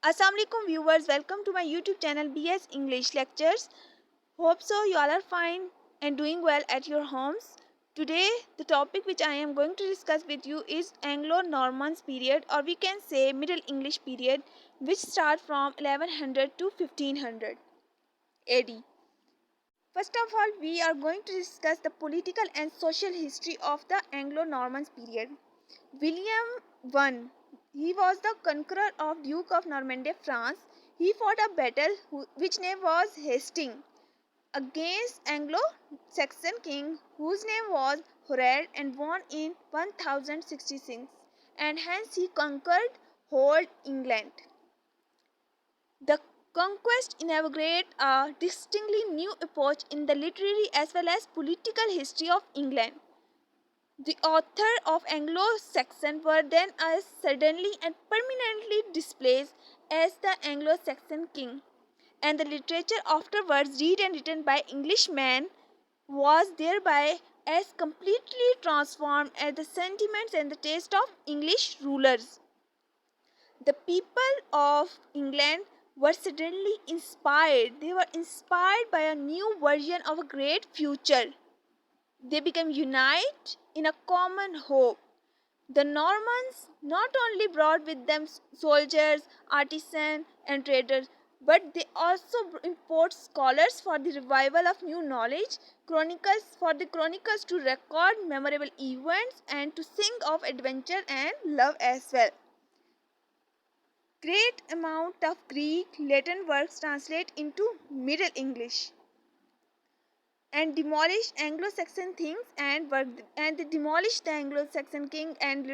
Assalamualaikum viewers, welcome to my YouTube channel BS English Lectures. Hope so you all are fine and doing well at your homes. Today the topic which I am going to discuss with you is Anglo Norman period, or we can say Middle English period, which start from 1100 to 1500 AD. First of all, we are going to discuss the political and social history of the Anglo Norman period. William I, he was the conqueror of Duke of Normandy, France. He fought a battle which name was Hastings against Anglo-Saxon king whose name was Horror, and won in 1066, and hence he conquered whole England. The conquest inaugurated a distinctly new epoch in the literary as well as political history of England. The author of Anglo-Saxon were then suddenly and permanently displaced as the Anglo-Saxon king, and the literature afterwards read and written by Englishmen was thereby as completely transformed as the sentiments and the taste of English rulers. The people of England were suddenly inspired. They were inspired by a new version of a great future. They became united in a common hope. The Normans not only brought with them soldiers, artisans, and traders, but they also import scholars for the revival of new knowledge, chronicles to record memorable events, and to sing of adventure and love as well. Great amount of Greek, Latin works translate into Middle English and demolished Anglo-Saxon things and they demolished the Anglo-Saxon king and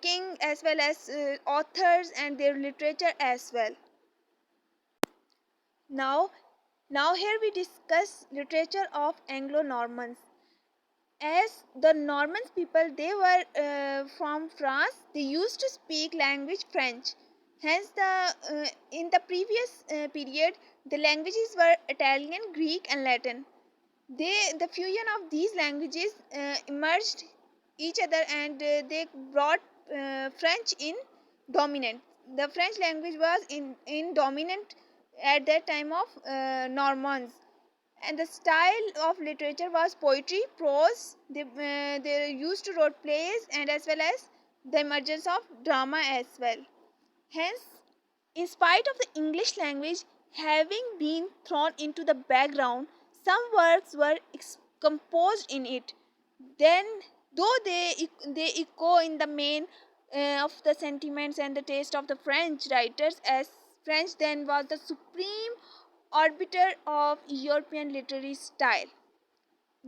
king as well as authors and their literature as well. Now here we discuss literature of Anglo-Normans. As the Normans people, they were from France. They used to speak language French. Hence, in the previous period, the languages were Italian, Greek, and Latin. The fusion of these languages emerged each other, and they brought French in dominant. The French language was in dominant at that time of Normans, and the style of literature was poetry, prose. They used to write plays and as well as the emergence of drama as well. Hence, in spite of the English language having been thrown into the background, some works were composed in it. Then, though they echo in the main of the sentiments and the taste of the French writers, as French then was the supreme arbiter of European literary style.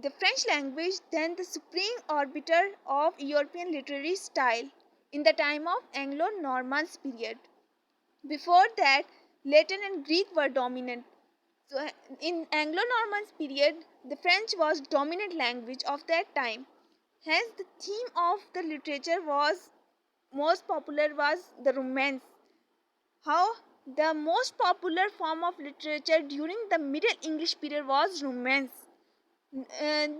The French language then the supreme arbiter of European literary style in the time of Anglo-Norman period. Before that, Latin and Greek were dominant. So in Anglo-Norman period, the French was dominant language of that time. Hence, the theme of the literature was most popular was the romance. How the most popular form of literature during the Middle English period was romance.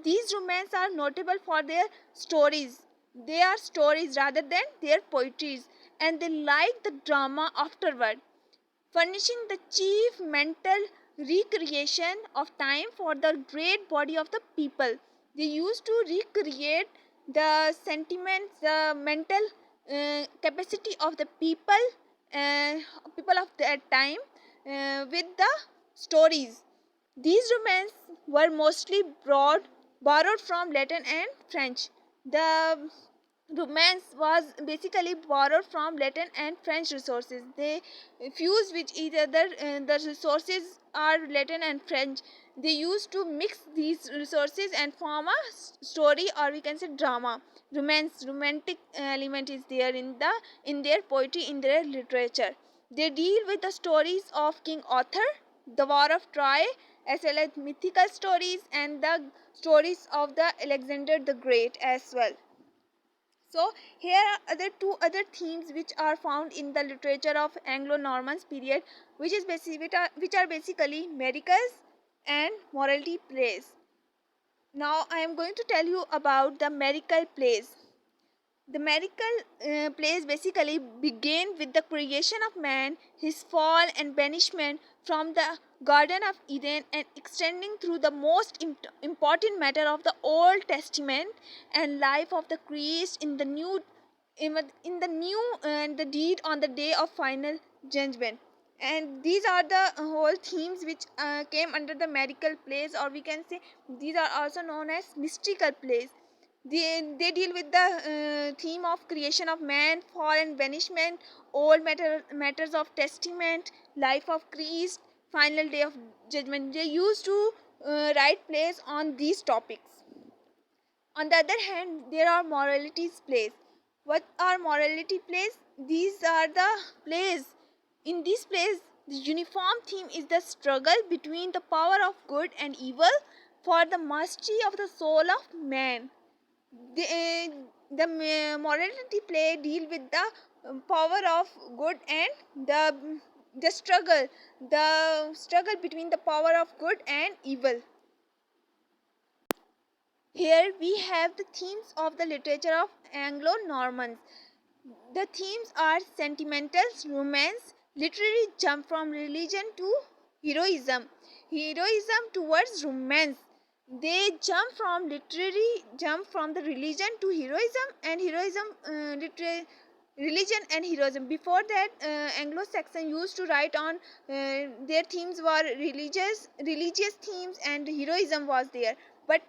These romances are notable for their stories. They are stories rather than their poetries, and they like the drama afterward, furnishing the chief mental recreation of time for the great body of the people. They used to recreate the sentiments, the mental capacity of the people of that time with the stories. These romances were mostly borrowed from Latin and French. The romance was basically borrowed from Latin and French resources. They fuse with each other. The resources are Latin and French. They used to mix these resources and form a story, or we can say drama. Romantic element is there in their poetry, in their literature. They deal with the stories of King Arthur, the War of Troy, as well as mythical stories and the stories of the Alexander the Great as well. So here are two other themes which are found in the literature of Anglo-Norman period, which are basically miracles and morality plays. Now I am going to tell you about the miracle plays. The medical plays basically begin with the creation of man, his fall and banishment from the Garden of Eden, and extending through the most important matter of the Old Testament and life of the Christ in the new, in the new and the deed on the day of final judgment. And these are the whole themes which came under the medical plays, or we can say these are also known as mystical plays. They deal with the theme of creation of man, fall and banishment, matters of testament, life of Christ, final day of judgment. They used to write plays on these topics. On the other hand, there are moralities plays. What are morality plays? These are the plays. In these plays, the uniform theme is the struggle between the power of good and evil for the mastery of the soul of man. The morality play deal with the power of good and the struggle between the power of good and evil. Here we have the themes of the literature of Anglo Normans. The themes are sentimental, romance, literary jump from religion to heroism, heroism towards romance. They jump from the religion to heroism, and heroism, religion and heroism. Before that, Anglo-Saxon used to write on their themes were religious themes, and heroism was there. But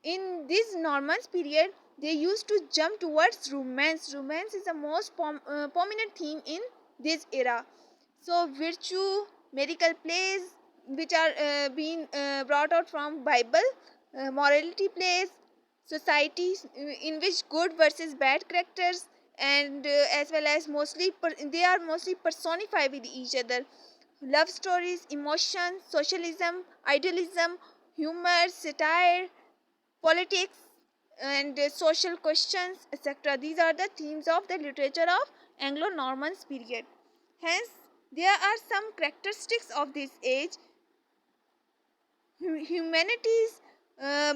in this Normans period, they used to jump towards romance. Romance is the most prominent theme in this era. So virtue, medical plays, which are being brought out from Bible, morality plays, societies in which good versus bad characters, and as well as they are mostly personified with each other. Love stories, emotion, socialism, idealism, humor, satire, politics, and social questions, etc. These are the themes of the literature of Anglo-Normans period. Hence, there are some characteristics of this age. Humanities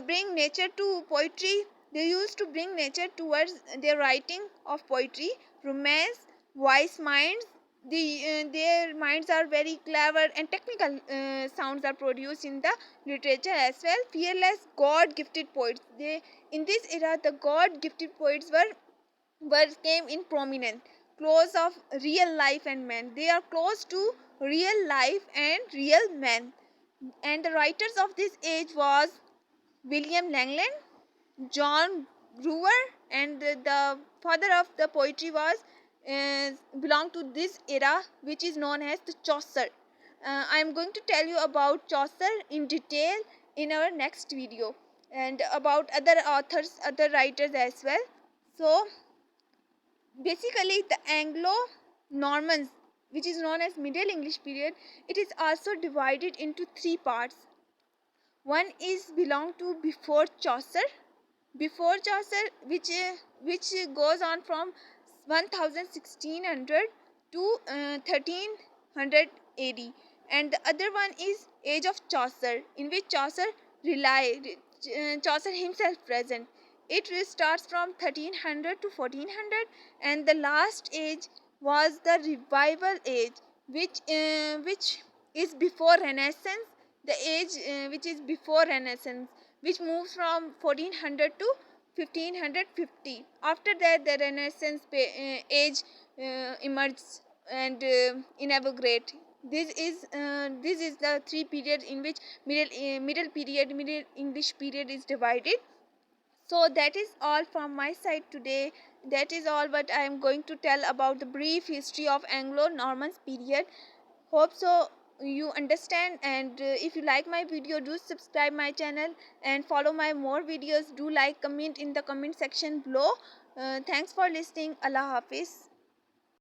bring nature to poetry. They used to bring nature towards their writing of poetry. Romance, wise minds. Their minds are very clever, and technical sounds are produced in the literature as well. Fearless, God-gifted poets. In this era, the God-gifted poets were came in prominence. Close of real life and man. They are close to real life and real men. And the writers of this age was William Langland, John Brewer, and the father of the poetry was belonged to this era, which is known as the Chaucer. I am going to tell you about Chaucer in detail in our next video, and about other authors, other writers as well. So basically, the Anglo Normans, which is known as Middle English period, it is also divided into three parts. One is belong to before Chaucer, which goes on from 1600 to 1300 AD, and the other one is Age of Chaucer, in which Chaucer himself present. It starts from 1300 to 1400, and the last age was the Revival Age, which is before Renaissance. The age which is before Renaissance, which moves from 1400 to 1550. After that, the Renaissance age emerges and inaugurate. This is the three periods in which Middle English period is divided. So that is all from my side today. That is all what I am going to tell about the brief history of Anglo-Normans period. Hope so you understand, and if you like my video, do subscribe my channel and follow my more videos. Do like, comment in the comment section below. Thanks for listening. Allah Hafiz.